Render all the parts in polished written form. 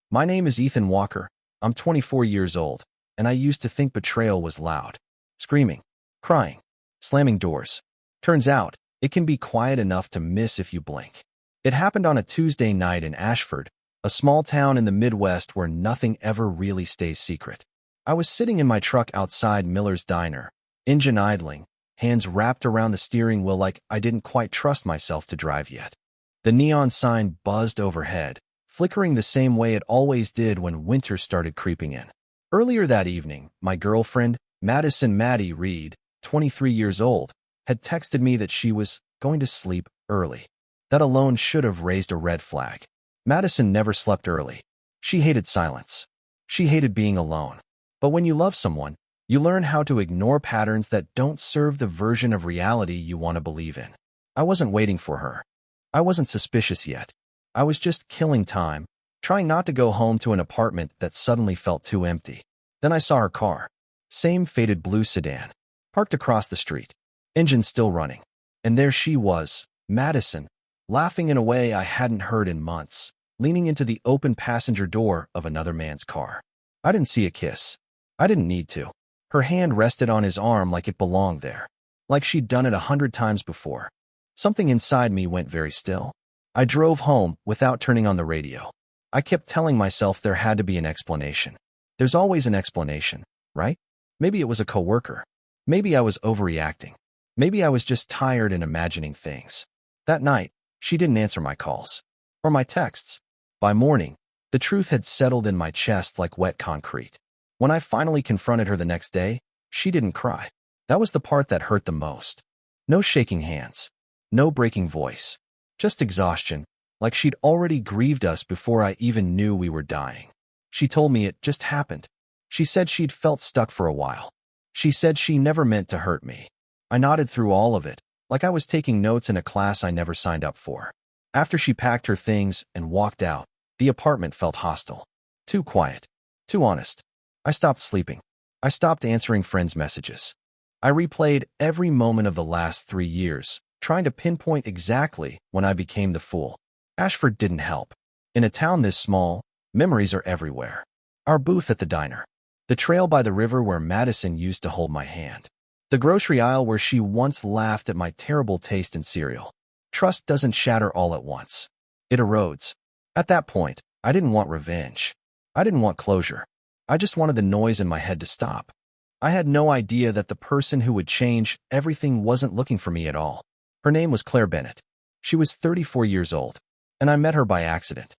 My name is Ethan Walker. I'm 24 years old, and I used to think betrayal was loud. Screaming, crying, slamming doors. Turns out, it can be quiet enough to miss if you blink. It happened on a Tuesday night in Ashford, a small town in the Midwest where nothing ever really stays secret. I was sitting in my truck outside Miller's Diner, engine idling, hands wrapped around the steering wheel like I didn't quite trust myself to drive yet. The neon sign buzzed overhead, flickering the same way it always did when winter started creeping in. Earlier that evening, my girlfriend, Madison Reed, 23 years old, had texted me that she was going to sleep early. That alone should have raised a red flag. Madison never slept early. She hated silence. She hated being alone. But when you love someone, you learn how to ignore patterns that don't serve the version of reality you want to believe in. I wasn't waiting for her. I wasn't suspicious yet. I was just killing time, trying not to go home to an apartment that suddenly felt too empty. Then I saw her car. Same faded blue sedan. Parked across the street. Engine still running. And there she was, Madison, laughing in a way I hadn't heard in months, leaning into the open passenger door of another man's car. I didn't see a kiss. I didn't need to. Her hand rested on his arm like it belonged there, like she'd done it 100 times before. Something inside me went very still. I drove home without turning on the radio. I kept telling myself there had to be an explanation. There's always an explanation, right? Maybe it was a coworker. Maybe I was overreacting. Maybe I was just tired and imagining things. That night, she didn't answer my calls or my texts. By morning, the truth had settled in my chest like wet concrete. When I finally confronted her the next day, she didn't cry. That was the part that hurt the most. No shaking hands. No breaking voice. Just exhaustion, like she'd already grieved us before I even knew we were dying. She told me it just happened. She said she'd felt stuck for a while. She said she never meant to hurt me. I nodded through all of it, like I was taking notes in a class I never signed up for. After she packed her things and walked out, the apartment felt hostile. Too quiet. Too honest. I stopped sleeping. I stopped answering friends' messages. I replayed every moment of the last 3 years, trying to pinpoint exactly when I became the fool. Ashford didn't help. In a town this small, memories are everywhere. Our booth at the diner. The trail by the river where Madison used to hold my hand. The grocery aisle where she once laughed at my terrible taste in cereal. Trust doesn't shatter all at once. It erodes. At that point, I didn't want revenge. I didn't want closure. I just wanted the noise in my head to stop. I had no idea that the person who would change everything wasn't looking for me at all. Her name was Claire Bennett. She was 34 years old, and I met her by accident.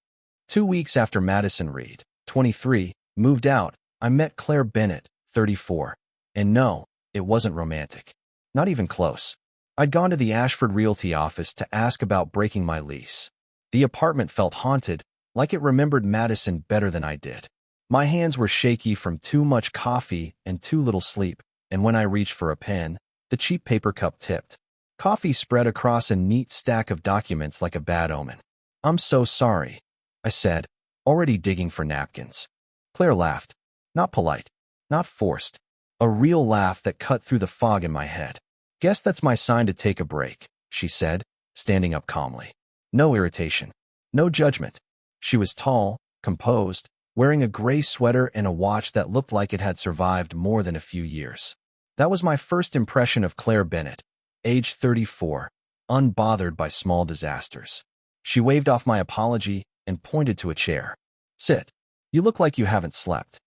2 weeks after Madison Reed, 23, moved out, I met Claire Bennett, 34. And no, it wasn't romantic. Not even close. I'd gone to the Ashford Realty office to ask about breaking my lease. The apartment felt haunted, like it remembered Madison better than I did. My hands were shaky from too much coffee and too little sleep, and when I reached for a pen, the cheap paper cup tipped. Coffee spread across a neat stack of documents like a bad omen. "I'm so sorry," I said, already digging for napkins. Claire laughed. Not polite. Not forced. A real laugh that cut through the fog in my head. "Guess that's my sign to take a break," she said, standing up calmly. No irritation. No judgment. She was tall, composed, wearing a gray sweater and a watch that looked like it had survived more than a few years. That was my first impression of Claire Bennett, age 34, unbothered by small disasters. She waved off my apology and pointed to a chair. "Sit. You look like you haven't slept."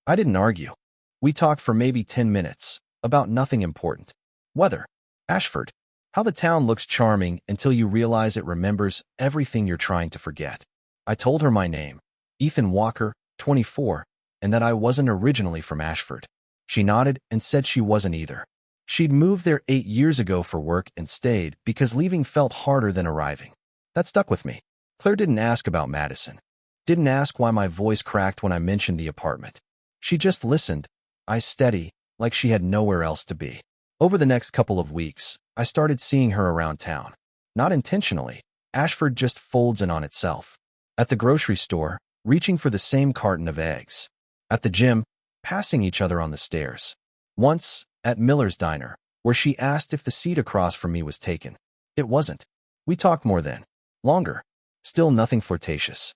I didn't argue. We talked for maybe 10 minutes, about nothing important. Weather. Ashford. How the town looks charming until you realize it remembers everything you're trying to forget. I told her my name, Ethan Walker, 24, and that I wasn't originally from Ashford. She nodded and said she wasn't either. She'd moved there 8 years ago for work and stayed because leaving felt harder than arriving. That stuck with me. Claire didn't ask about Madison. Didn't ask why my voice cracked when I mentioned the apartment. She just listened, eyes steady, like she had nowhere else to be. Over the next couple of weeks, I started seeing her around town. Not intentionally. Ashford just folds in on itself. At the grocery store, reaching for the same carton of eggs. At the gym, passing each other on the stairs. Once, at Miller's Diner, where she asked if the seat across from me was taken. It wasn't. We talked more then. Longer. Still nothing flirtatious.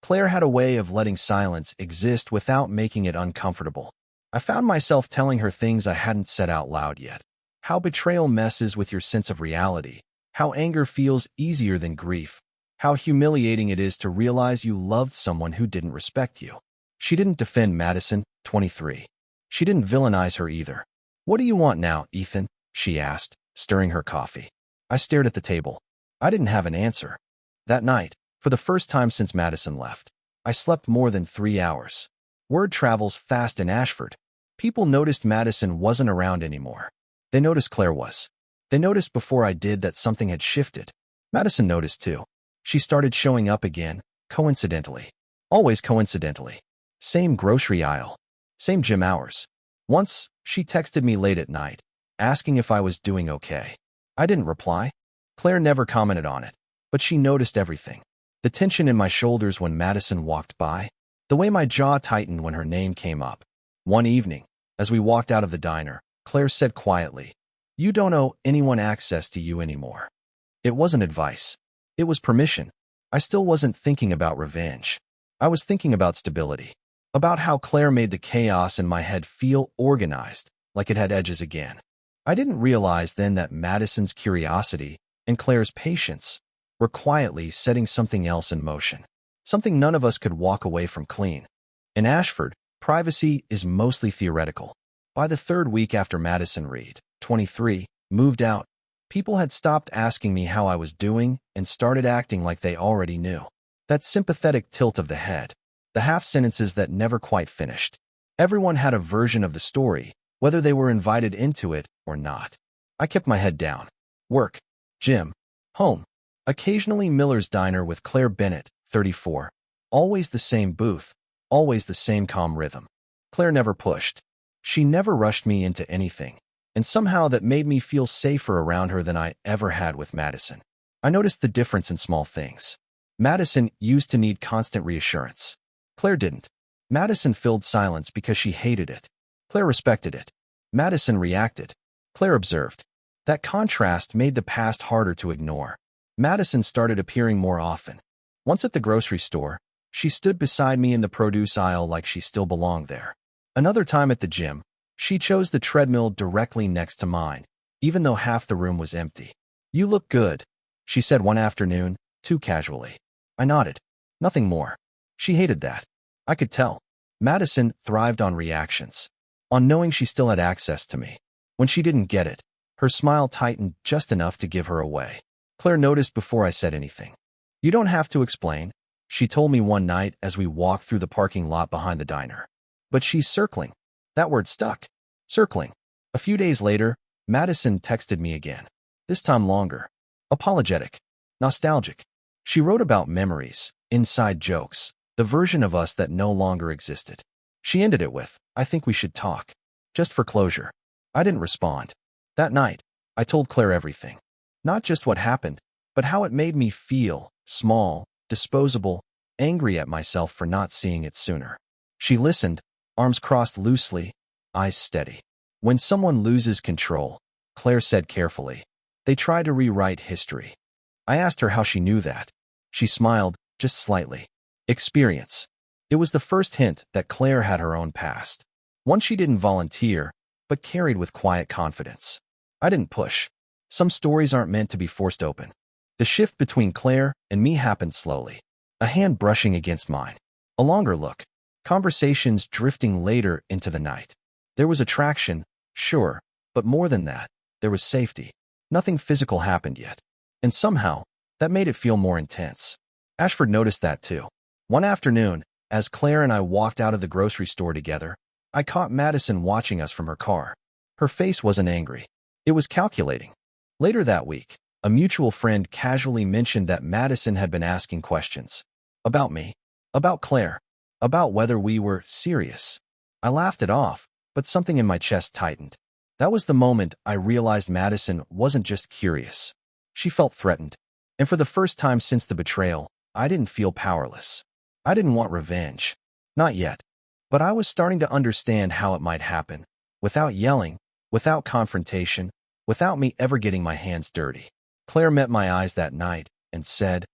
Claire had a way of letting silence exist without making it uncomfortable. I found myself telling her things I hadn't said out loud yet. How betrayal messes with your sense of reality. How anger feels easier than grief. How humiliating it is to realize you loved someone who didn't respect you. She didn't defend Madison, 23. She didn't villainize her either. "What do you want now, Ethan?" she asked, stirring her coffee. I stared at the table. I didn't have an answer. That night, for the first time since Madison left, I slept more than 3 hours. Word travels fast in Ashford. People noticed Madison wasn't around anymore. They noticed Claire was. They noticed before I did that something had shifted. Madison noticed too. She started showing up again, coincidentally. Always coincidentally. Same grocery aisle. Same gym hours. Once, she texted me late at night, asking if I was doing okay. I didn't reply. Claire never commented on it, but she noticed everything. The tension in my shoulders when Madison walked by. The way my jaw tightened when her name came up. One evening, as we walked out of the diner, Claire said quietly, "You don't owe anyone access to you anymore." It wasn't advice. It was permission. I still wasn't thinking about revenge. I was thinking about stability. About how Claire made the chaos in my head feel organized, like it had edges again. I didn't realize then that Madison's curiosity and Claire's patience were quietly setting something else in motion. Something none of us could walk away from clean. In Ashford, privacy is mostly theoretical. By the 3rd week after Madison Reed, 23, moved out, people had stopped asking me how I was doing and started acting like they already knew. That sympathetic tilt of the head, the half-sentences that never quite finished. Everyone had a version of the story, whether they were invited into it or not. I kept my head down. Work, gym, home. Occasionally Miller's Diner with Claire Bennett, 34. Always the same booth, always the same calm rhythm. Claire never pushed. She never rushed me into anything, and somehow that made me feel safer around her than I ever had with Madison. I noticed the difference in small things. Madison used to need constant reassurance. Claire didn't. Madison filled silence because she hated it. Claire respected it. Madison reacted. Claire observed. That contrast made the past harder to ignore. Madison started appearing more often. Once at the grocery store, she stood beside me in the produce aisle like she still belonged there. Another time at the gym, she chose the treadmill directly next to mine, even though half the room was empty. "You look good," she said one afternoon, too casually. I nodded. Nothing more. She hated that. I could tell. Madison thrived on reactions, on knowing she still had access to me. When she didn't get it, her smile tightened just enough to give her away. Claire noticed before I said anything. "You don't have to explain," she told me one night as we walked through the parking lot behind the diner. "But she's circling." That word stuck. Circling. A few days later, Madison texted me again. This time longer. Apologetic. Nostalgic. She wrote about memories, inside jokes, the version of us that no longer existed. She ended it with, "I think we should talk. Just for closure." I didn't respond. That night, I told Claire everything. Not just what happened, but how it made me feel, small, disposable, angry at myself for not seeing it sooner. She listened, arms crossed loosely, eyes steady. "When someone loses control," Claire said carefully, "they try to rewrite history." I asked her how she knew that. She smiled, just slightly. Experience. It was the first hint that Claire had her own past. One she didn't volunteer, but carried with quiet confidence. I didn't push. Some stories aren't meant to be forced open. The shift between Claire and me happened slowly. A hand brushing against mine. A longer look. Conversations drifting later into the night. There was attraction, sure, but more than that, there was safety. Nothing physical happened yet. And somehow, that made it feel more intense. Ashford noticed that too. One afternoon, as Claire and I walked out of the grocery store together, I caught Madison watching us from her car. Her face wasn't angry. It was calculating. Later that week, a mutual friend casually mentioned that Madison had been asking questions. About me. About Claire. About whether we were serious. I laughed it off, but something in my chest tightened. That was the moment I realized Madison wasn't just curious. She felt threatened. And for the first time since the betrayal, I didn't feel powerless. I didn't want revenge. Not yet. But I was starting to understand how it might happen. Without yelling, without confrontation, without me ever getting my hands dirty. Claire met my eyes that night and said,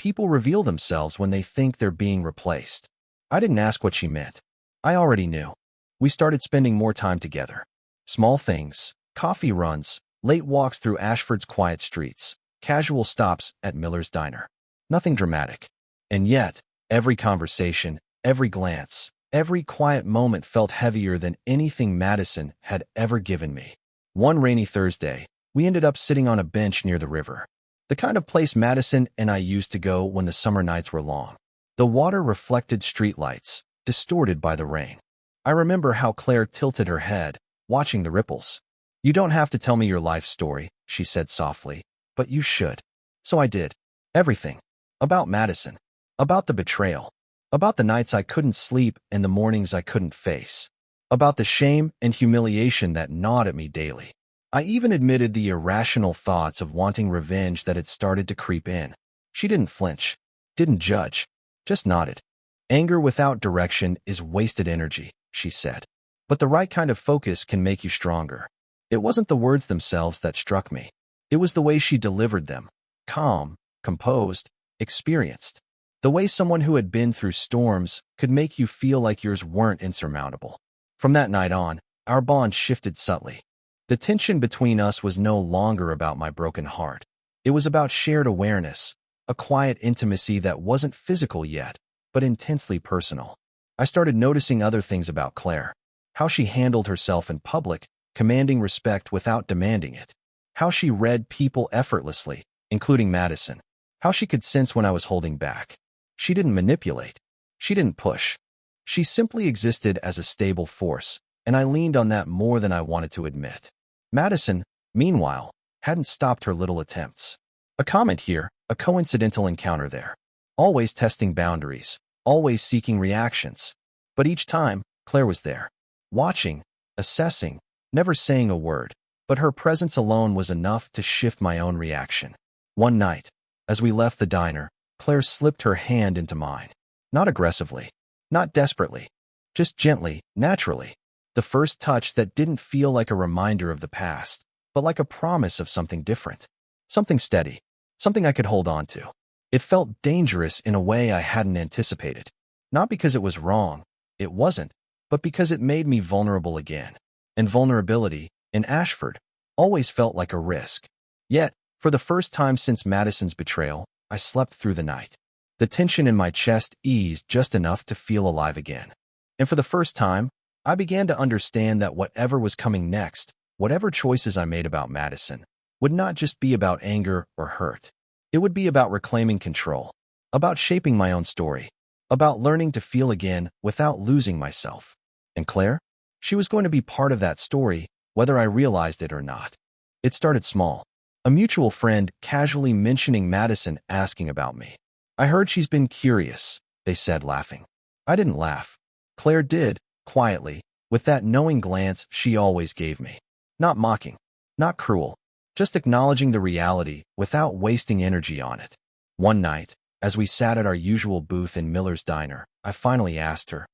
People reveal themselves when they think they're being replaced. I didn't ask what she meant. I already knew. We started spending more time together. Small things, coffee runs, late walks through Ashford's quiet streets, casual stops at Miller's diner. Nothing dramatic. And yet, every conversation, every glance, every quiet moment felt heavier than anything Madison had ever given me. One rainy Thursday, we ended up sitting on a bench near the river. The kind of place Madison and I used to go when the summer nights were long. The water reflected streetlights, distorted by the rain. I remember how Claire tilted her head, watching the ripples. "You don't have to tell me your life story," she said softly, "but you should." So I did. Everything. About Madison. About the betrayal. About the nights I couldn't sleep and the mornings I couldn't face. About the shame and humiliation that gnawed at me daily. I even admitted the irrational thoughts of wanting revenge that had started to creep in. She didn't flinch, didn't judge, just nodded. "Anger without direction is wasted energy," she said. "But the right kind of focus can make you stronger." It wasn't the words themselves that struck me. It was the way she delivered them. Calm, composed, experienced. The way someone who had been through storms could make you feel like yours weren't insurmountable. From that night on, our bond shifted subtly. The tension between us was no longer about my broken heart. It was about shared awareness, a quiet intimacy that wasn't physical yet, but intensely personal. I started noticing other things about Claire. How she handled herself in public, commanding respect without demanding it. How she read people effortlessly, including Madison. How she could sense when I was holding back. She didn't manipulate. She didn't push. She simply existed as a stable force, and I leaned on that more than I wanted to admit. Madison, meanwhile, hadn't stopped her little attempts. A comment here, a coincidental encounter there. Always testing boundaries, always seeking reactions. But each time, Claire was there. Watching, assessing, never saying a word, but her presence alone was enough to shift my own reaction. One night, as we left the diner, Claire slipped her hand into mine. Not aggressively, not desperately, just gently, naturally. The first touch that didn't feel like a reminder of the past, but like a promise of something different. Something steady, something I could hold on to. It felt dangerous in a way I hadn't anticipated. Not because it was wrong, it wasn't, but because it made me vulnerable again. And vulnerability, in Ashford, always felt like a risk. Yet, for the first time since Madison's betrayal, I slept through the night. The tension in my chest eased just enough to feel alive again. And for the first time, I began to understand that whatever was coming next, whatever choices I made about Madison, would not just be about anger or hurt. It would be about reclaiming control, about shaping my own story, about learning to feel again without losing myself. And Claire? She was going to be part of that story, whether I realized it or not. It started small. A mutual friend casually mentioning Madison asking about me. "I heard she's been curious," they said, laughing. I didn't laugh. Claire did, quietly, with that knowing glance she always gave me. Not mocking, not cruel, just acknowledging the reality without wasting energy on it. One night, as we sat at our usual booth in Miller's diner, I finally asked her,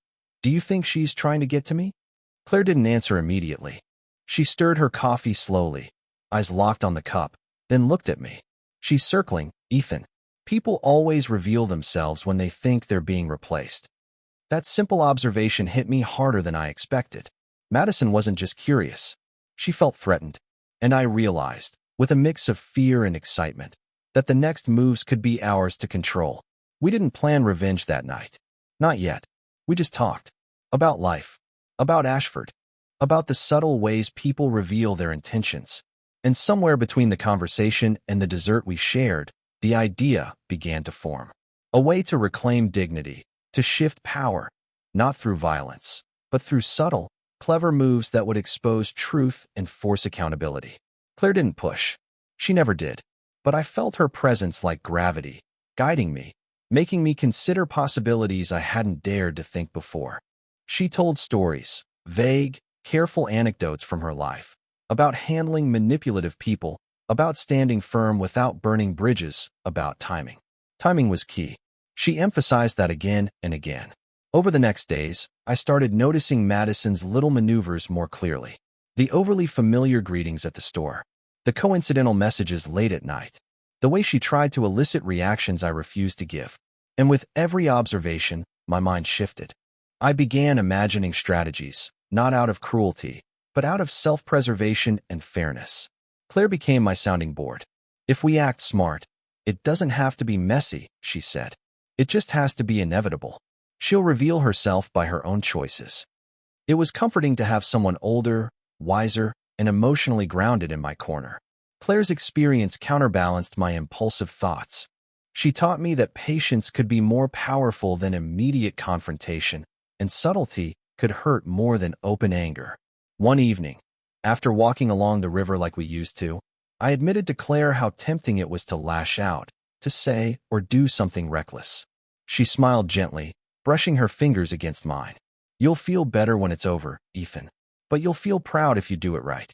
"Do you think she's trying to get to me?" Claire didn't answer immediately. She stirred her coffee slowly, eyes locked on the cup, then looked at me. "She's circling, Ethan. People always reveal themselves when they think they're being replaced." That simple observation hit me harder than I expected. Madison wasn't just curious. She felt threatened. And I realized, with a mix of fear and excitement, that the next moves could be ours to control. We didn't plan revenge that night. Not yet. We just talked. About life. About Ashford. About the subtle ways people reveal their intentions. And somewhere between the conversation and the dessert we shared, the idea began to form. A way to reclaim dignity, to shift power, not through violence, but through subtle, clever moves that would expose truth and force accountability. Claire didn't push. She never did. But I felt her presence like gravity, guiding me, making me consider possibilities I hadn't dared to think before. She told stories, vague, careful anecdotes from her life, about handling manipulative people, about standing firm without burning bridges, about timing. Timing was key. She emphasized that again and again. Over the next days, I started noticing Madison's little maneuvers more clearly. The overly familiar greetings at the store. The coincidental messages late at night. The way she tried to elicit reactions I refused to give. And with every observation, my mind shifted. I began imagining strategies, not out of cruelty, but out of self-preservation and fairness. Claire became my sounding board. If we act smart, it doesn't have to be messy, she said. It just has to be inevitable. She'll reveal herself by her own choices. It was comforting to have someone older, wiser, and emotionally grounded in my corner. Claire's experience counterbalanced my impulsive thoughts. She taught me that patience could be more powerful than immediate confrontation, and subtlety could hurt more than open anger. One evening, after walking along the river like we used to, I admitted to Claire how tempting it was to lash out, to say or do something reckless. She smiled gently, brushing her fingers against mine. You'll feel better when it's over, Ethan. But you'll feel proud if you do it right.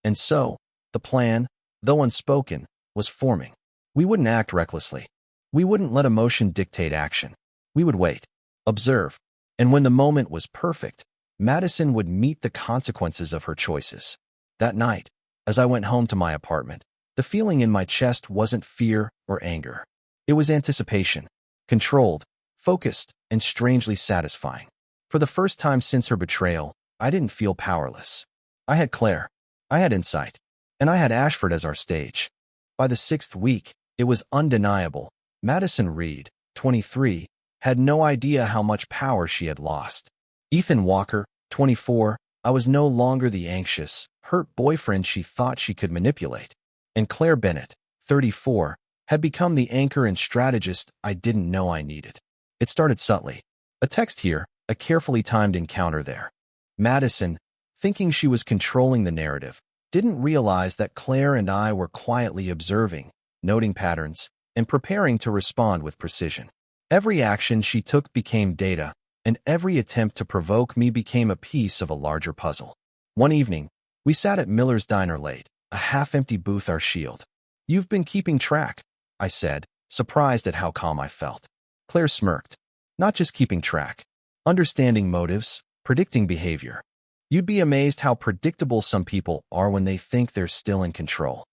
And so, the plan, though unspoken, was forming. We wouldn't act recklessly. We wouldn't let emotion dictate action. We would wait, observe, and when the moment was perfect, Madison would meet the consequences of her choices. That night, as I went home to my apartment, the feeling in my chest wasn't fear or anger. It was anticipation, controlled, focused, and strangely satisfying. For the first time since her betrayal, I didn't feel powerless. I had Claire, I had insight, and I had Ashford as our stage. By the 6th week, it was undeniable. Madison Reed, 23, had no idea how much power she had lost. Ethan Walker, 24, I was no longer the anxious, hurt boyfriend she thought she could manipulate. And Claire Bennett, 34, had become the anchor and strategist I didn't know I needed. It started subtly. A text here, a carefully timed encounter there. Madison, thinking she was controlling the narrative, didn't realize that Claire and I were quietly observing, noting patterns, and preparing to respond with precision. Every action she took became data, and every attempt to provoke me became a piece of a larger puzzle. One evening, we sat at Miller's Diner late, a half-empty booth our shield. You've been keeping track, I said, surprised at how calm I felt. Claire smirked. Not just keeping track. Understanding motives, predicting behavior. You'd be amazed how predictable some people are when they think they're still in control.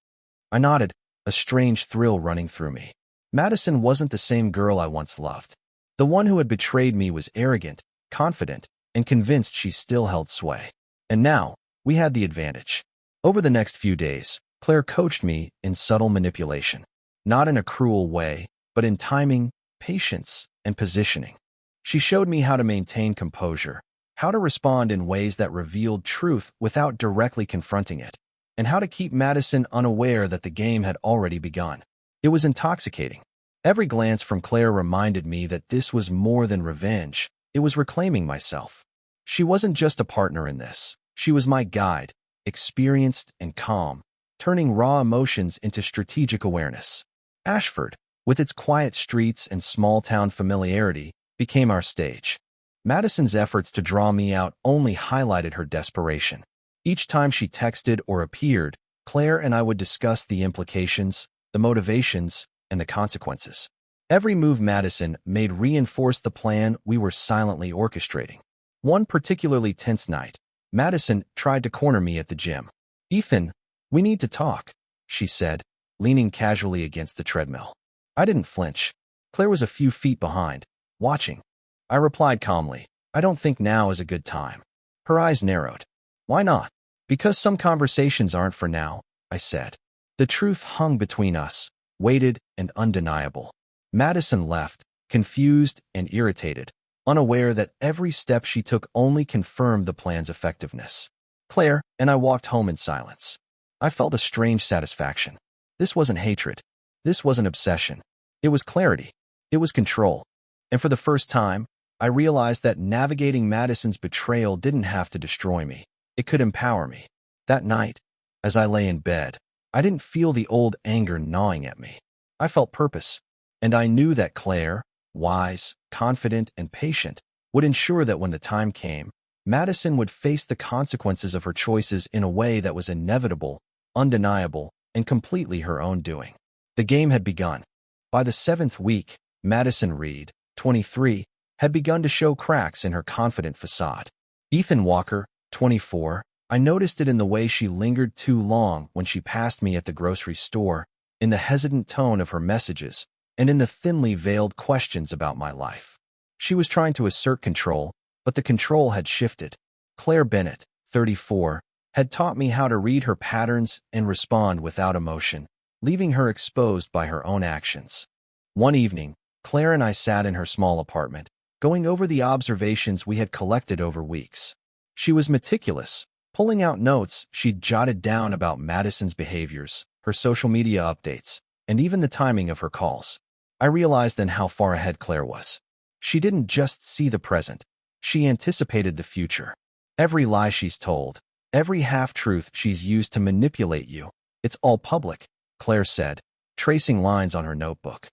I nodded, a strange thrill running through me. Madison wasn't the same girl I once loved. The one who had betrayed me was arrogant, confident, and convinced she still held sway. And now, we had the advantage. Over the next few days, Claire coached me in subtle manipulation. Not in a cruel way, but in timing, patience, and positioning. She showed me how to maintain composure, how to respond in ways that revealed truth without directly confronting it, and how to keep Madison unaware that the game had already begun. It was intoxicating. Every glance from Claire reminded me that this was more than revenge. It was reclaiming myself. She wasn't just a partner in this. She was my guide, experienced and calm, turning raw emotions into strategic awareness. Ashford, with its quiet streets and small-town familiarity, became our stage. Madison's efforts to draw me out only highlighted her desperation. Each time she texted or appeared, Claire and I would discuss the implications, the motivations, and the consequences. Every move Madison made reinforced the plan we were silently orchestrating. One particularly tense night, Madison tried to corner me at the gym. "Ethan, we need to talk," she said, leaning casually against the treadmill. I didn't flinch. Claire was a few feet behind, watching. I replied calmly, "I don't think now is a good time." Her eyes narrowed. "Why not?" "Because some conversations aren't for now," I said. The truth hung between us, weighted and undeniable. Madison left, confused and irritated, unaware that every step she took only confirmed the plan's effectiveness. Claire and I walked home in silence. I felt a strange satisfaction. This wasn't hatred. This wasn't obsession. It was clarity. It was control. And for the first time, I realized that navigating Madison's betrayal didn't have to destroy me. It could empower me. That night, as I lay in bed, I didn't feel the old anger gnawing at me. I felt purpose. And I knew that Claire, wise, confident, and patient, would ensure that when the time came, Madison would face the consequences of her choices in a way that was inevitable, undeniable, and completely her own doing. The game had begun. By the 7th week, Madison Reed, 23, had begun to show cracks in her confident facade. Ethan Walker, 24, I noticed it in the way she lingered too long when she passed me at the grocery store, in the hesitant tone of her messages, and in the thinly veiled questions about my life. She was trying to assert control, but the control had shifted. Claire Bennett, 34, had taught me how to read her patterns and respond without emotion, leaving her exposed by her own actions. One evening, Claire and I sat in her small apartment, going over the observations we had collected over weeks. She was meticulous, pulling out notes she'd jotted down about Madison's behaviors, her social media updates, and even the timing of her calls. I realized then how far ahead Claire was. She didn't just see the present, she anticipated the future. Every lie she's told, every half-truth she's used to manipulate you, it's all public, Claire said, tracing lines on her notebook.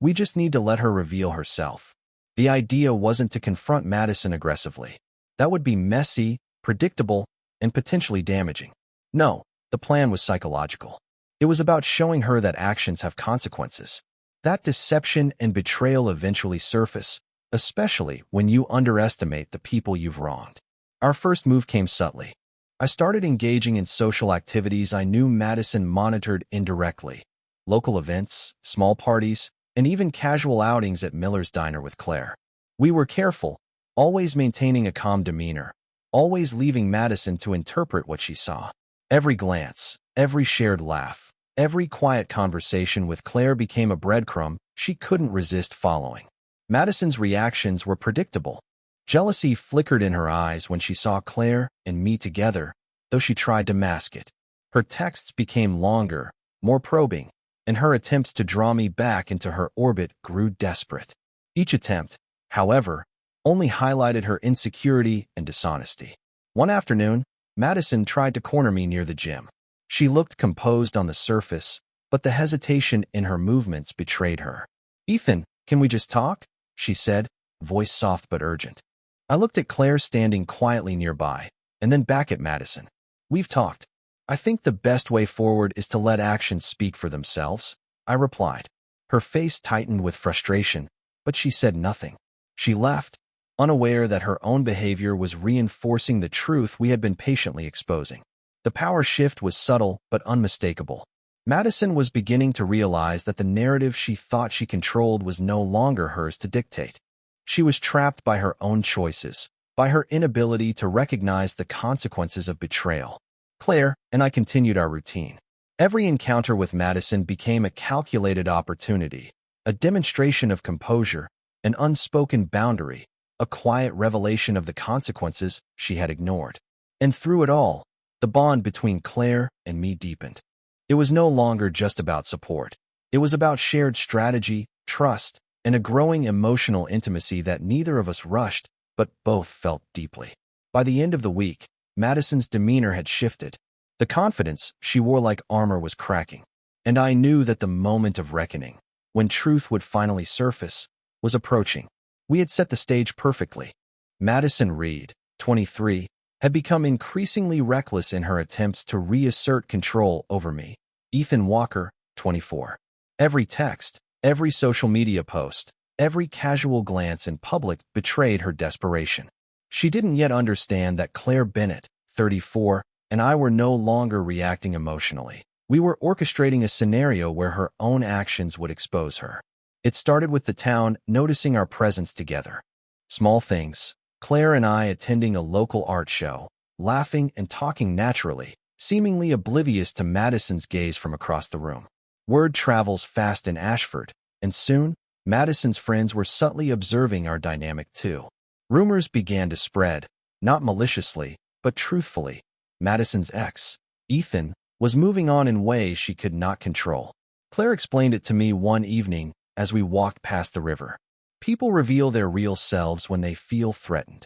We just need to let her reveal herself. The idea wasn't to confront Madison aggressively. That would be messy, predictable, and potentially damaging. No, the plan was psychological. It was about showing her that actions have consequences. That deception and betrayal eventually surface, especially when you underestimate the people you've wronged. Our first move came subtly. I started engaging in social activities I knew Madison monitored indirectly. Local events, small parties, and even casual outings at Miller's Diner with Claire. We were careful, always maintaining a calm demeanor, always leaving Madison to interpret what she saw. Every glance, every shared laugh, every quiet conversation with Claire became a breadcrumb she couldn't resist following. Madison's reactions were predictable. Jealousy flickered in her eyes when she saw Claire and me together, though she tried to mask it. Her texts became longer, more probing, and her attempts to draw me back into her orbit grew desperate. Each attempt, however, only highlighted her insecurity and dishonesty. One afternoon, Madison tried to corner me near the gym. She looked composed on the surface, but the hesitation in her movements betrayed her. "Ethan, can we just talk?" she said, voice soft but urgent. I looked at Claire standing quietly nearby, and then back at Madison. "We've talked. I think the best way forward is to let actions speak for themselves," I replied. Her face tightened with frustration, but she said nothing. She left, unaware that her own behavior was reinforcing the truth we had been patiently exposing. The power shift was subtle but unmistakable. Madison was beginning to realize that the narrative she thought she controlled was no longer hers to dictate. She was trapped by her own choices, by her inability to recognize the consequences of betrayal. Claire and I continued our routine. Every encounter with Madison became a calculated opportunity, a demonstration of composure, an unspoken boundary, a quiet revelation of the consequences she had ignored. And through it all, the bond between Claire and me deepened. It was no longer just about support. It was about shared strategy, trust, and a growing emotional intimacy that neither of us rushed, but both felt deeply. By the end of the week, Madison's demeanor had shifted. The confidence she wore like armor was cracking, and I knew that the moment of reckoning, when truth would finally surface, was approaching. We had set the stage perfectly. Madison Reed, 23, had become increasingly reckless in her attempts to reassert control over me. Ethan Walker, 24. Every text, every social media post, every casual glance in public betrayed her desperation. She didn't yet understand that Claire Bennett, 34, and I were no longer reacting emotionally. We were orchestrating a scenario where her own actions would expose her. It started with the town noticing our presence together. Small things, Claire and I attending a local art show, laughing and talking naturally, seemingly oblivious to Madison's gaze from across the room. Word travels fast in Ashford, and soon, Madison's friends were subtly observing our dynamic too. Rumors began to spread, not maliciously, but truthfully. Madison's ex, Ethan, was moving on in ways she could not control. Claire explained it to me one evening as we walked past the river. People reveal their real selves when they feel threatened.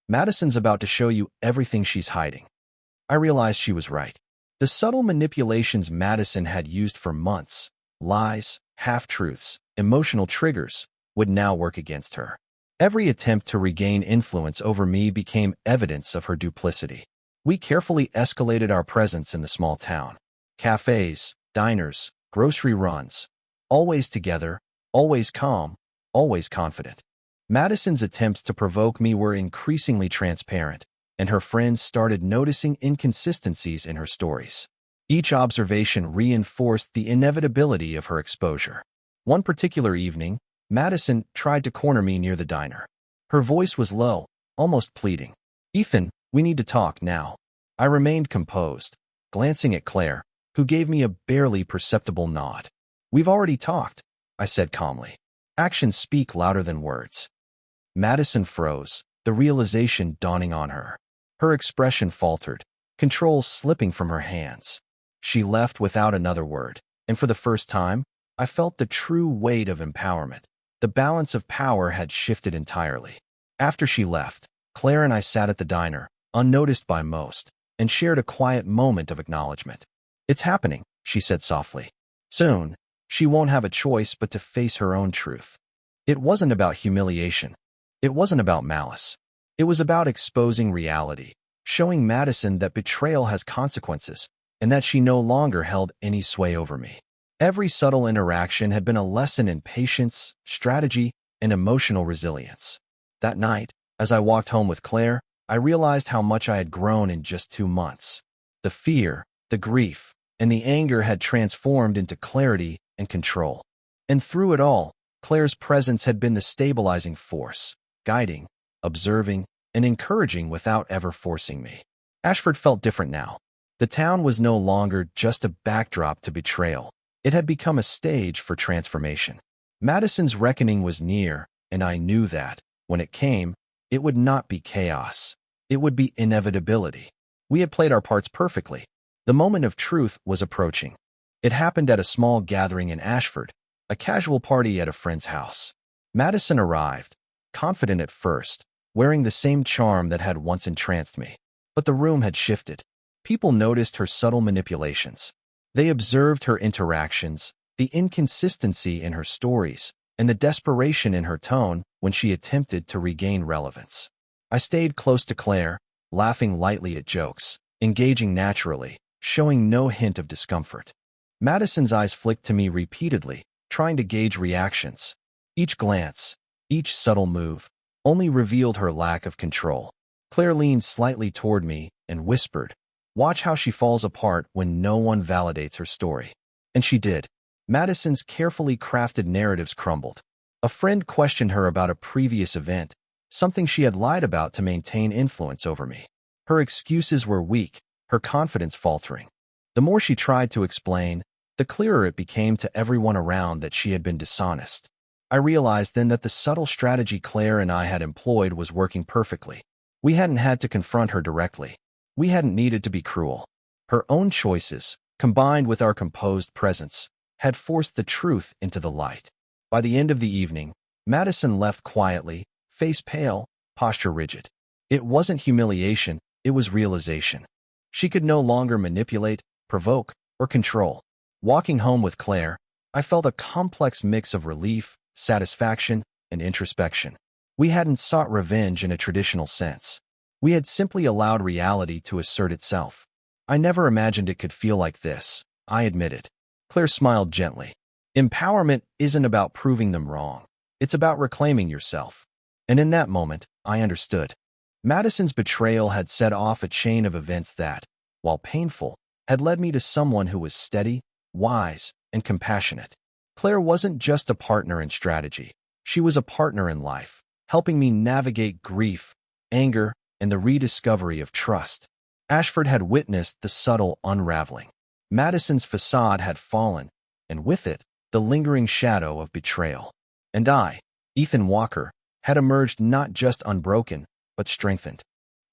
Madison's about to show you everything she's hiding. I realized she was right. The subtle manipulations Madison had used for months, lies, half-truths, emotional triggers, would now work against her. Every attempt to regain influence over me became evidence of her duplicity. We carefully escalated our presence in the small town. Cafes, diners, grocery runs. Always together, always calm, always confident. Madison's attempts to provoke me were increasingly transparent, and her friends started noticing inconsistencies in her stories. Each observation reinforced the inevitability of her exposure. One particular evening, Madison tried to corner me near the diner. Her voice was low, almost pleading. "Ethan, we need to talk now." I remained composed, glancing at Claire, who gave me a barely perceptible nod. "We've already talked," I said calmly. "Actions speak louder than words." Madison froze, the realization dawning on her. Her expression faltered, control slipping from her hands. She left without another word, and for the first time, I felt the true weight of empowerment. The balance of power had shifted entirely. After she left, Claire and I sat at the diner, unnoticed by most, and shared a quiet moment of acknowledgement. "It's happening," she said softly. "Soon, she won't have a choice but to face her own truth." It wasn't about humiliation. It wasn't about malice. It was about exposing reality, showing Madison that betrayal has consequences, and that she no longer held any sway over me. Every subtle interaction had been a lesson in patience, strategy, and emotional resilience. That night, as I walked home with Claire, I realized how much I had grown in just 2 months. The fear, the grief, and the anger had transformed into clarity and control. And through it all, Claire's presence had been the stabilizing force, guiding, observing, and encouraging without ever forcing me. Ashford felt different now. The town was no longer just a backdrop to betrayal. It had become a stage for transformation. Madison's reckoning was near, and I knew that, when it came, it would not be chaos. It would be inevitability. We had played our parts perfectly. The moment of truth was approaching. It happened at a small gathering in Ashford, a casual party at a friend's house. Madison arrived, confident at first, wearing the same charm that had once entranced me. But the room had shifted. People noticed her subtle manipulations. They observed her interactions, the inconsistency in her stories, and the desperation in her tone when she attempted to regain relevance. I stayed close to Claire, laughing lightly at jokes, engaging naturally, showing no hint of discomfort. Madison's eyes flicked to me repeatedly, trying to gauge reactions. Each glance, each subtle move, only revealed her lack of control. Claire leaned slightly toward me and whispered, "Watch how she falls apart when no one validates her story." And she did. Madison's carefully crafted narratives crumbled. A friend questioned her about a previous event, something she had lied about to maintain influence over me. Her excuses were weak, her confidence faltering. The more she tried to explain, the clearer it became to everyone around that she had been dishonest. I realized then that the subtle strategy Claire and I had employed was working perfectly. We hadn't had to confront her directly. We hadn't needed to be cruel. Her own choices, combined with our composed presence, had forced the truth into the light. By the end of the evening, Madison left quietly, face pale, posture rigid. It wasn't humiliation, it was realization. She could no longer manipulate, provoke, or control. Walking home with Claire, I felt a complex mix of relief, satisfaction, and introspection. We hadn't sought revenge in a traditional sense. We had simply allowed reality to assert itself. "I never imagined it could feel like this," I admitted. Claire smiled gently. "Empowerment isn't about proving them wrong. It's about reclaiming yourself." And in that moment, I understood. Madison's betrayal had set off a chain of events that, while painful, had led me to someone who was steady, wise, and compassionate. Claire wasn't just a partner in strategy. She was a partner in life, helping me navigate grief, anger, and the rediscovery of trust. Ashford had witnessed the subtle unraveling. Madison's facade had fallen, and with it, the lingering shadow of betrayal. And I, Ethan Walker, had emerged not just unbroken, but strengthened.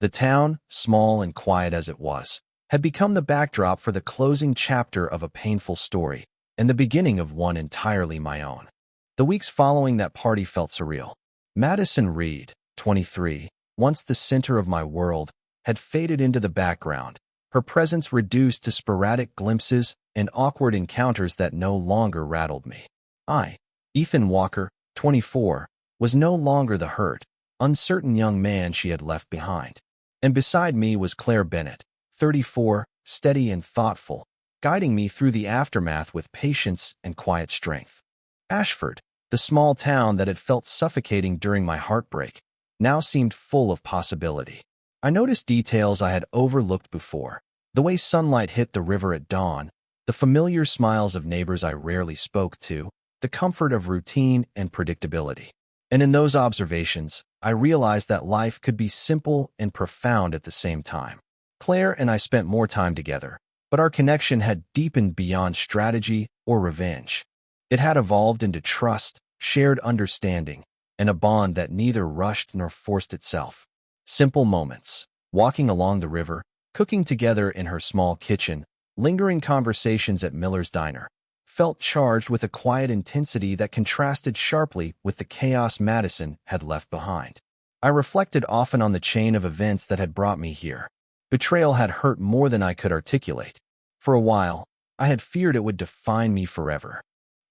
The town, small and quiet as it was, had become the backdrop for the closing chapter of a painful story, and the beginning of one entirely my own. The weeks following that party felt surreal. Madison Reed, 23, once the center of my world, had faded into the background, her presence reduced to sporadic glimpses and awkward encounters that no longer rattled me. I, Ethan Walker, 24, was no longer the hurt, uncertain young man she had left behind. And beside me was Claire Bennett, 34, steady and thoughtful, guiding me through the aftermath with patience and quiet strength. Ashford, the small town that had felt suffocating during my heartbreak, now seemed full of possibility. I noticed details I had overlooked before. The way sunlight hit the river at dawn, the familiar smiles of neighbors I rarely spoke to, the comfort of routine and predictability. And in those observations, I realized that life could be simple and profound at the same time. Claire and I spent more time together, but our connection had deepened beyond strategy or revenge. It had evolved into trust, shared understanding, and a bond that neither rushed nor forced itself. Simple moments, walking along the river, cooking together in her small kitchen, lingering conversations at Miller's diner, felt charged with a quiet intensity that contrasted sharply with the chaos Madison had left behind. I reflected often on the chain of events that had brought me here. Betrayal had hurt more than I could articulate. For a while, I had feared it would define me forever.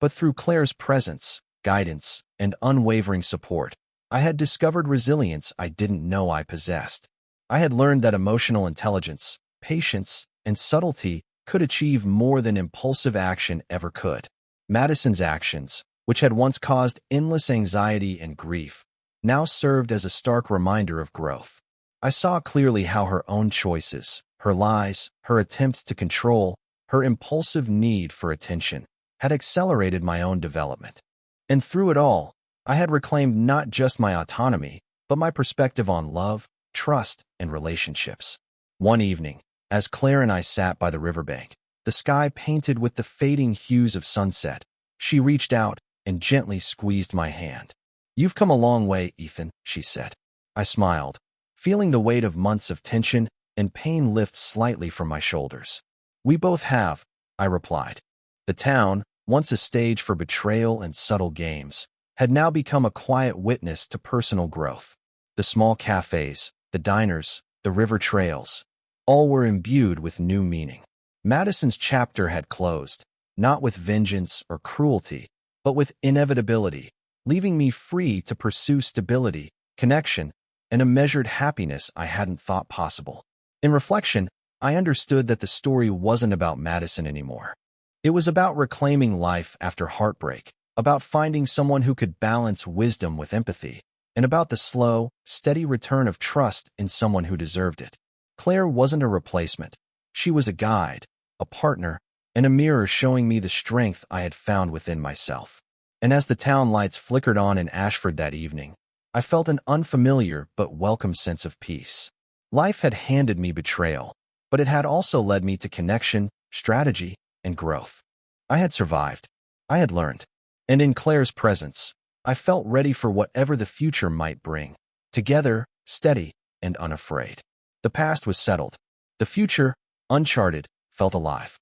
But through Claire's presence, guidance, and unwavering support, I had discovered resilience I didn't know I possessed. I had learned that emotional intelligence, patience, and subtlety could achieve more than impulsive action ever could. Madison's actions, which had once caused endless anxiety and grief, now served as a stark reminder of growth. I saw clearly how her own choices, her lies, her attempts to control, her impulsive need for attention, had accelerated my own development. And through it all, I had reclaimed not just my autonomy, but my perspective on love, trust, and relationships. One evening, as Claire and I sat by the riverbank, the sky painted with the fading hues of sunset, she reached out and gently squeezed my hand. "You've come a long way, Ethan," she said. I smiled, feeling the weight of months of tension and pain lift slightly from my shoulders. "We both have," I replied. The town, once a stage for betrayal and subtle games, had now become a quiet witness to personal growth. The small cafes, the diners, the river trails, all were imbued with new meaning. Madison's chapter had closed, not with vengeance or cruelty, but with inevitability, leaving me free to pursue stability, connection, and a measured happiness I hadn't thought possible. In reflection, I understood that the story wasn't about Madison anymore. It was about reclaiming life after heartbreak, about finding someone who could balance wisdom with empathy, and about the slow, steady return of trust in someone who deserved it. Claire wasn't a replacement. She was a guide, a partner, and a mirror showing me the strength I had found within myself. And as the town lights flickered on in Ashford that evening, I felt an unfamiliar but welcome sense of peace. Life had handed me betrayal, but it had also led me to connection, strategy, and growth. I had survived. I had learned. And in Claire's presence, I felt ready for whatever the future might bring. Together, steady, and unafraid. The past was settled. The future, uncharted, felt alive.